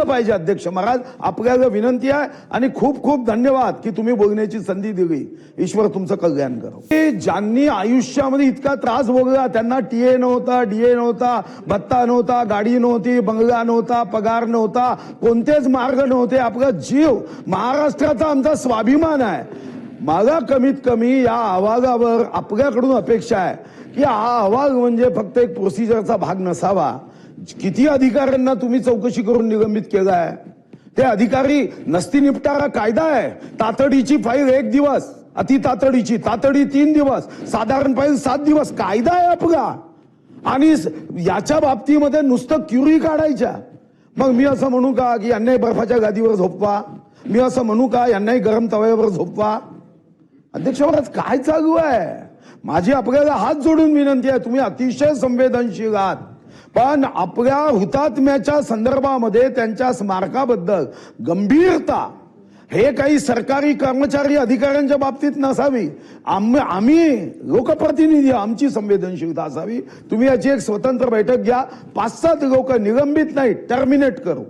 पाहिजे अध्यक्ष महाराज, आपल्याला विनंती आहे आणि खूप खूप धन्यवाद की तुम्ही बोलण्याची संधी दिली. ईश्वर तुमचं कल्याण करो. ज्यांनी आयुष्यामध्ये इतका त्रास भोगला, त्यांना टीए नव्हता, डीए नव्हता, भत्ता नव्हता, गाडी नव्हती, बंगला नव्हता, पगार नव्हता, कोणतेच मार्ग नव्हते. आपला जीव महाराष्ट्राचा आमचा स्वाभिमान आहे. मला कमीत कमी या अहवालावर आपल्याकडून अपेक्षा आहे की हा अहवाल म्हणजे फक्त एक प्रोसिजरचा भाग नसावा. किती अधिकाऱ्यांना तुम्ही चौकशी करून निलंबित केलाय? ते अधिकारी नसती निपटारा कायदा आहे. तातडीची फाईल 1 दिवस, अति तातडीची तातडी 3 दिवस, साधारण फाईल 7 दिवस, कायदा आहे आपला. आणि याच्या बाबतीमध्ये नुसतं क्युरी काढायच्या. मग मी असं म्हणू का की यांनाही बर्फाच्या गादीवर झोपवा? मी असं म्हणू का यांनाही गरम तव्यावर झोपवा? अध्यक्ष महाराज, काय चालू आहे? माझी आपल्याला हात जोडून विनंती आहे, तुम्ही अतिशय संवेदनशील आहात, पण आपल्या हुतात्म्याच्या संदर्भामध्ये त्यांच्या स्मारकाबद्दल गंभीरता हे काही सरकारी कर्मचारी अधिकाऱ्यांच्या बाबतीत नसावी. आम्ही लोकप्रतिनिधी, आमची संवेदनशीलता असावी. तुम्ही याची एक स्वतंत्र बैठक घ्या. 5-7 लोक निलंबित नाही, टर्मिनेट करू.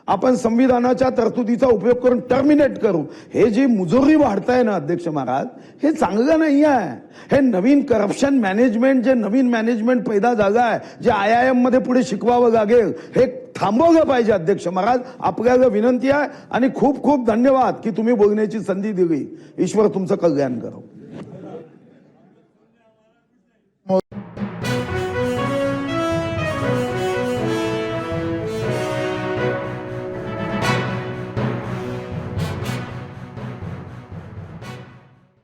आपण संविधानाच्या तरतुदीचा उपयोग करून टर्मिनेट करू. हे जी मुजोरी वाढताय ना अध्यक्ष महाराज, हे चांगलं नाही आहे. हे नवीन करप्शन मॅनेजमेंट, जे नवीन मॅनेजमेंट पैदा झालं आहे, जे IIM मध्ये पुढे शिकवावं लागेल, हे थांबवलं पाहिजे अध्यक्ष महाराज. आपल्याला विनंती आहे आणि खूप खूप धन्यवाद की तुम्ही बोलण्याची संधी दिली. ईश्वर तुमचं कल्याण करो.